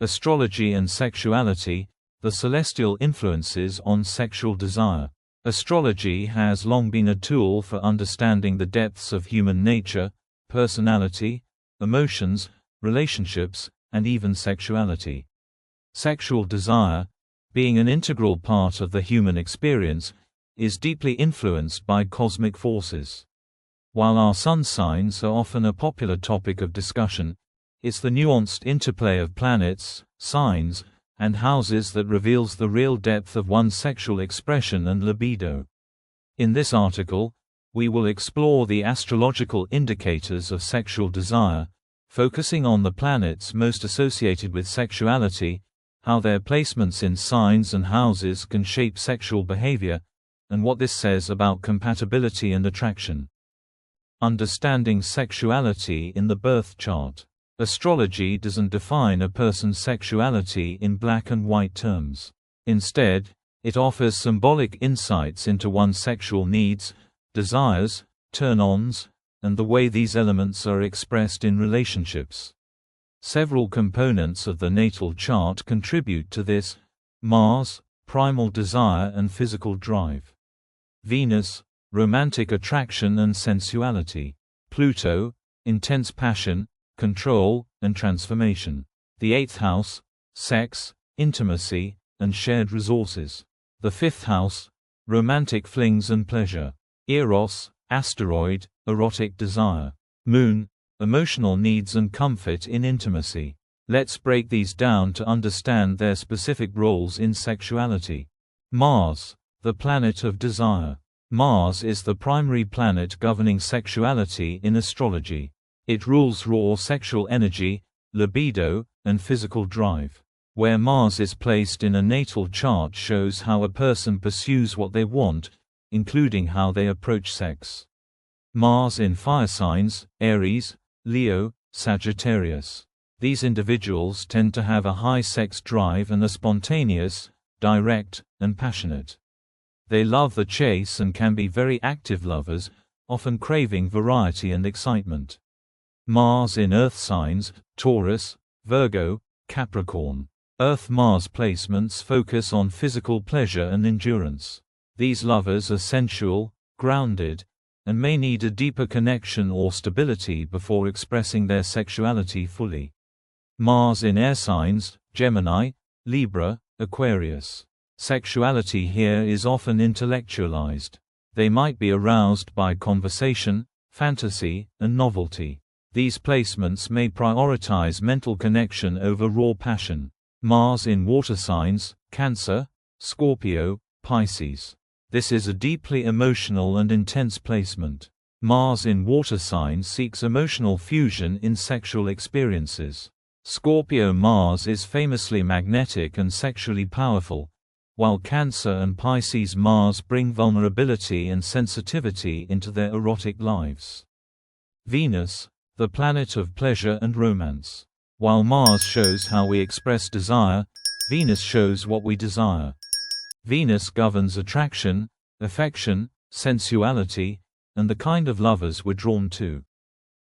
Astrology and Sexuality, the celestial influences on sexual desire. Astrology has long been a tool for understanding the depths of human nature, personality, emotions, relationships, and even sexuality. Sexual desire, being an integral part of the human experience, is deeply influenced by cosmic forces. While our sun signs are often a popular topic of discussion, it's the nuanced interplay of planets, signs, and houses that reveals the real depth of one's sexual expression and libido. In this article, we will explore the astrological indicators of sexual desire, focusing on the planets most associated with sexuality, how their placements in signs and houses can shape sexual behavior, and what this says about compatibility and attraction. Understanding sexuality in the birth chart. Astrology doesn't define a person's sexuality in black and white terms. Instead, it offers symbolic insights into one's sexual needs, desires, turn-ons, and the way these elements are expressed in relationships. Several components of the natal chart contribute to this: Mars, primal desire and physical drive; Venus, romantic attraction and sensuality; Pluto, intense passion, control, and transformation; the 8th house, sex, intimacy, and shared resources; the 5th house, romantic flings and pleasure; Eros, asteroid, erotic desire; Moon, emotional needs and comfort in intimacy. Let's break these down to understand their specific roles in sexuality. Mars, the planet of desire. Mars is the primary planet governing sexuality in astrology. It rules raw sexual energy, libido, and physical drive. Where Mars is placed in a natal chart shows how a person pursues what they want, including how they approach sex. Mars in fire signs: Aries, Leo, Sagittarius. These individuals tend to have a high sex drive and are spontaneous, direct, and passionate. They love the chase and can be very active lovers, often craving variety and excitement. Mars in earth signs: Taurus, Virgo, Capricorn. Earth-Mars placements focus on physical pleasure and endurance. These lovers are sensual, grounded, and may need a deeper connection or stability before expressing their sexuality fully. Mars in air signs: Gemini, Libra, Aquarius. Sexuality here is often intellectualized. They might be aroused by conversation, fantasy, and novelty. These placements may prioritize mental connection over raw passion. Mars in water signs: Cancer, Scorpio, Pisces. This is a deeply emotional and intense placement. Mars in water signs seeks emotional fusion in sexual experiences. Scorpio Mars is famously magnetic and sexually powerful, while Cancer and Pisces Mars bring vulnerability and sensitivity into their erotic lives. Venus, the planet of pleasure and romance. While Mars shows how we express desire, Venus shows what we desire. Venus governs attraction, affection, sensuality, and the kind of lovers we're drawn to.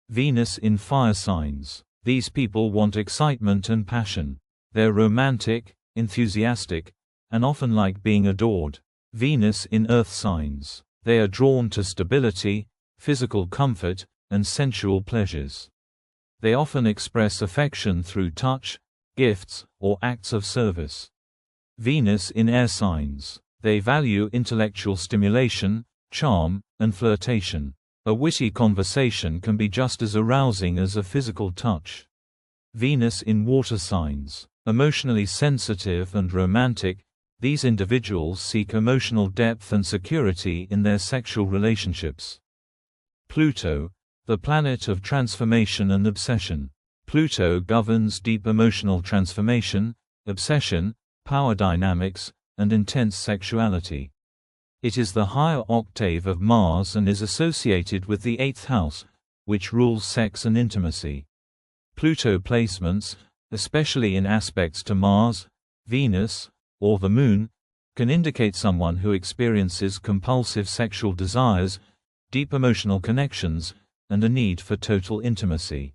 Venus in fire signs. These people want excitement and passion. They're romantic, enthusiastic, and often like being adored. Venus in earth signs. They are drawn to stability, physical comfort, and sensual pleasures. They often express affection through touch, gifts, or acts of service. Venus in air signs. They value intellectual stimulation, charm, and flirtation. A witty conversation can be just as arousing as a physical touch. Venus in water signs. Emotionally sensitive and romantic, these individuals seek emotional depth and security in their sexual relationships. Pluto, the planet of transformation and obsession. Pluto governs deep emotional transformation, obsession, power dynamics, and intense sexuality. It is the higher octave of Mars and is associated with the 8th house, which rules sex and intimacy. Pluto placements, especially in aspects to Mars, Venus, or the Moon, can indicate someone who experiences compulsive sexual desires, deep emotional connections, and a need for total intimacy.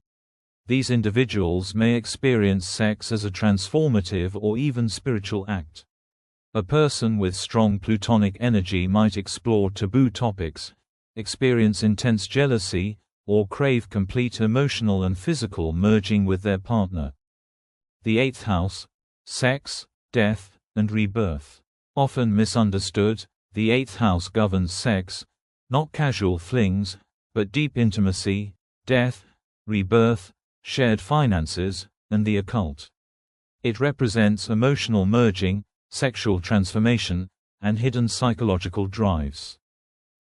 These individuals may experience sex as a transformative or even spiritual act. A person with strong plutonic energy might explore taboo topics, experience intense jealousy, or crave complete emotional and physical merging with their partner. The 8th house, sex, death, and rebirth. Often misunderstood, the 8th house governs sex, not casual flings, but deep intimacy, death, rebirth, shared finances, and the occult. It represents emotional merging, sexual transformation, and hidden psychological drives.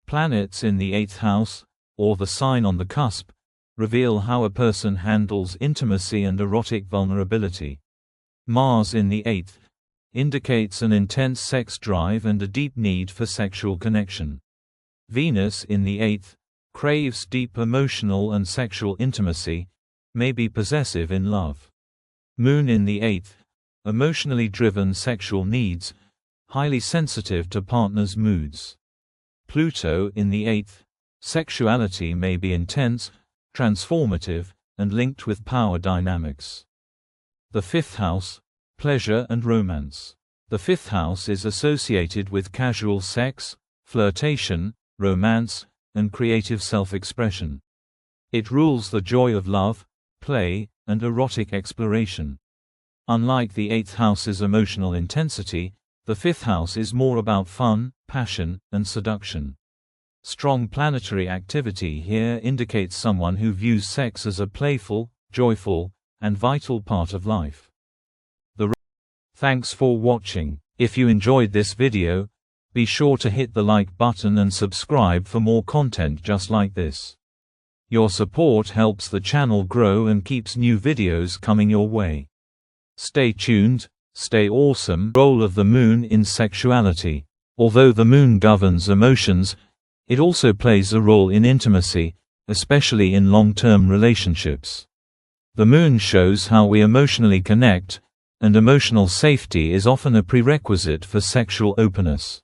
Planets in the 8th house, or the sign on the cusp, reveal how a person handles intimacy and erotic vulnerability. Mars in the 8th indicates an intense sex drive and a deep need for sexual connection. Venus in the 8th craves deep emotional and sexual intimacy, may be possessive in love. Moon in the 8th, emotionally driven sexual needs, highly sensitive to partners' moods. Pluto in the 8th, sexuality may be intense, transformative, and linked with power dynamics. The 5th house, pleasure and romance. The 5th house is associated with casual sex, flirtation, romance, and creative self-expression. It rules the joy of love, play, and erotic exploration. Unlike the 8th house's emotional intensity, the 5th house is more about fun, passion, and seduction. Strong planetary activity here indicates someone who views sex as a playful, joyful, and vital part of life. Thanks for watching. If you enjoyed this video, be sure to hit the like button and subscribe for more content just like this. Your support helps the channel grow and keeps new videos coming your way. Stay tuned, stay awesome. Role of the moon in sexuality. Although the moon governs emotions, it also plays a role in intimacy, especially in long-term relationships. The moon shows how we emotionally connect, and emotional safety is often a prerequisite for sexual openness.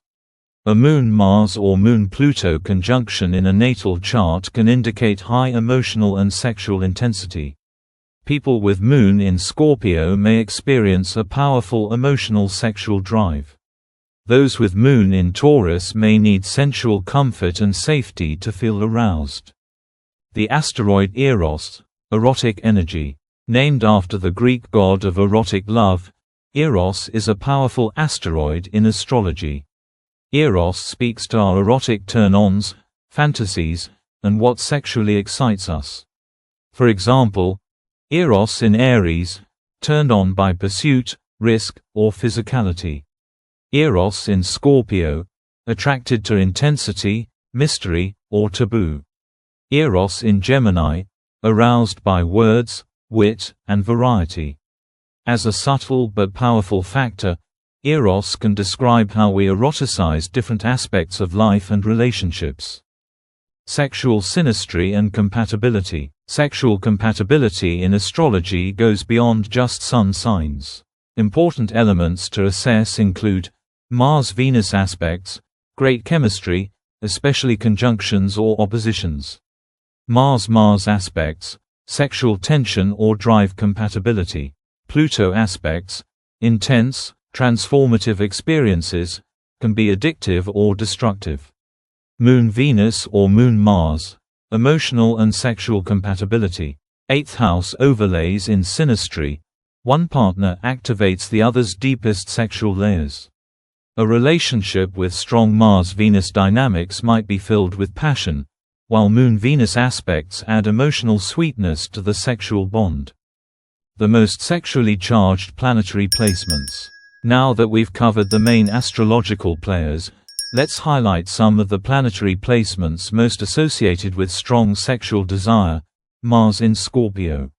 A Moon-Mars or Moon-Pluto conjunction in a natal chart can indicate high emotional and sexual intensity. People with Moon in Scorpio may experience a powerful emotional sexual drive. Those with Moon in Taurus may need sensual comfort and safety to feel aroused. The asteroid Eros, erotic energy. Named after the Greek god of erotic love, Eros is a powerful asteroid in astrology. Eros speaks to our erotic turn-ons, fantasies, and what sexually excites us. For example, Eros in Aries, turned on by pursuit, risk, or physicality. Eros in Scorpio, attracted to intensity, mystery, or taboo. Eros in Gemini, aroused by words, wit, and variety. As a subtle but powerful factor, Eros can describe how we eroticize different aspects of life and relationships. Sexual synastry and compatibility. Sexual compatibility in astrology goes beyond just sun signs. Important elements to assess include Mars-Venus aspects, great chemistry, especially conjunctions or oppositions. Mars-Mars aspects, sexual tension or drive compatibility. Pluto aspects, intense, transformative experiences, can be addictive or destructive. Moon-Venus or Moon-Mars, emotional and sexual compatibility. 8th house overlays in synastry, one partner activates the other's deepest sexual layers. A relationship with strong Mars-Venus dynamics might be filled with passion, while Moon-Venus aspects add emotional sweetness to the sexual bond. The most sexually charged planetary placements. Now that we've covered the main astrological players, let's highlight some of the planetary placements most associated with strong sexual desire. Mars in Scorpio.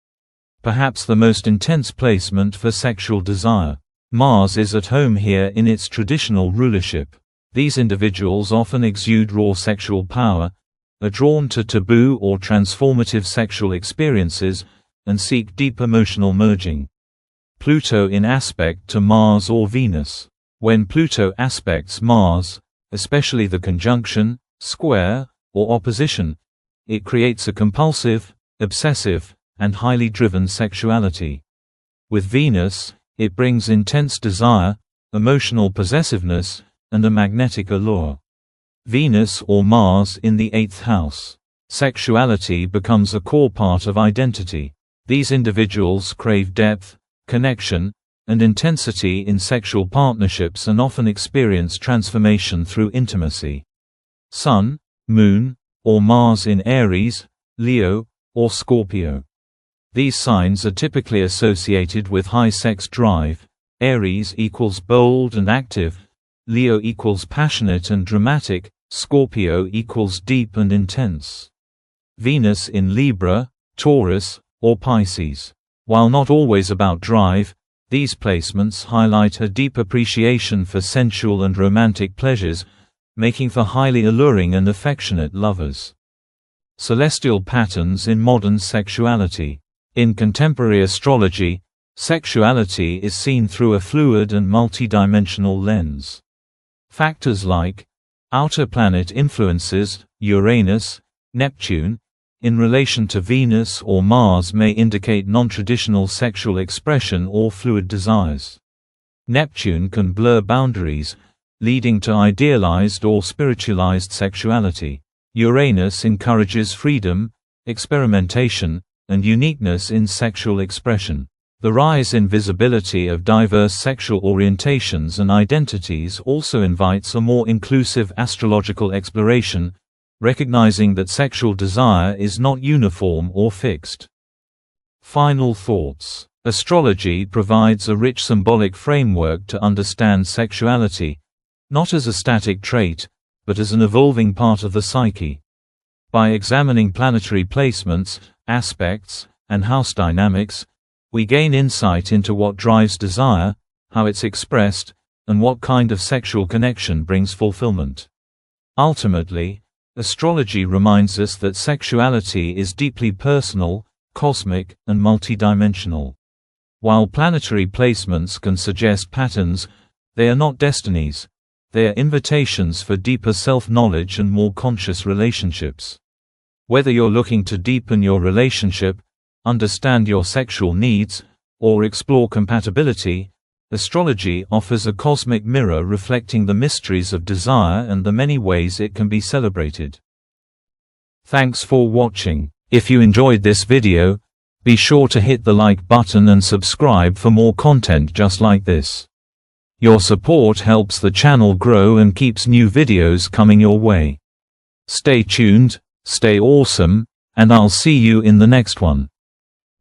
Perhaps the most intense placement for sexual desire. Mars is at home here in its traditional rulership. These individuals often exude raw sexual power, are drawn to taboo or transformative sexual experiences, and seek deep emotional merging. Pluto in aspect to Mars or Venus. When Pluto aspects Mars, especially the conjunction, square, or opposition, it creates a compulsive, obsessive, and highly driven sexuality. With Venus, it brings intense desire, emotional possessiveness, and a magnetic allure. Venus or Mars in the 8th house. Sexuality becomes a core part of identity. These individuals crave depth, connection, and intensity in sexual partnerships and often experience transformation through intimacy. Sun, Moon, or Mars in Aries, Leo, or Scorpio. These signs are typically associated with high sex drive. Aries equals bold and active, Leo equals passionate and dramatic, Scorpio equals deep and intense. Venus in Libra, Taurus, or Pisces. While not always about drive, these placements highlight a deep appreciation for sensual and romantic pleasures, making for highly alluring and affectionate lovers. Celestial patterns in modern sexuality. In contemporary astrology, sexuality is seen through a fluid and multidimensional lens. Factors like outer planet influences, Uranus, Neptune, in relation to Venus or Mars may indicate non-traditional sexual expression or fluid desires. Neptune can blur boundaries, leading to idealized or spiritualized sexuality. Uranus encourages freedom, experimentation, and uniqueness in sexual expression. The rise in visibility of diverse sexual orientations and identities also invites a more inclusive astrological exploration, recognizing that sexual desire is not uniform or fixed. Final thoughts. Astrology provides a rich symbolic framework to understand sexuality, not as a static trait, but as an evolving part of the psyche. By examining planetary placements, aspects, and house dynamics, we gain insight into what drives desire, how it's expressed, and what kind of sexual connection brings fulfillment. Ultimately, astrology reminds us that sexuality is deeply personal, cosmic, and multidimensional. While planetary placements can suggest patterns, they are not destinies. They are invitations for deeper self-knowledge and more conscious relationships. Whether you're looking to deepen your relationship, understand your sexual needs, or explore compatibility, astrology offers a cosmic mirror reflecting the mysteries of desire and the many ways it can be celebrated. Thanks for watching. If you enjoyed this video, be sure to hit the like button and subscribe for more content just like this. Your support helps the channel grow and keeps new videos coming your way. Stay tuned, stay awesome, and I'll see you in the next one.